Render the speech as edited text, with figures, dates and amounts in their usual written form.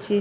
6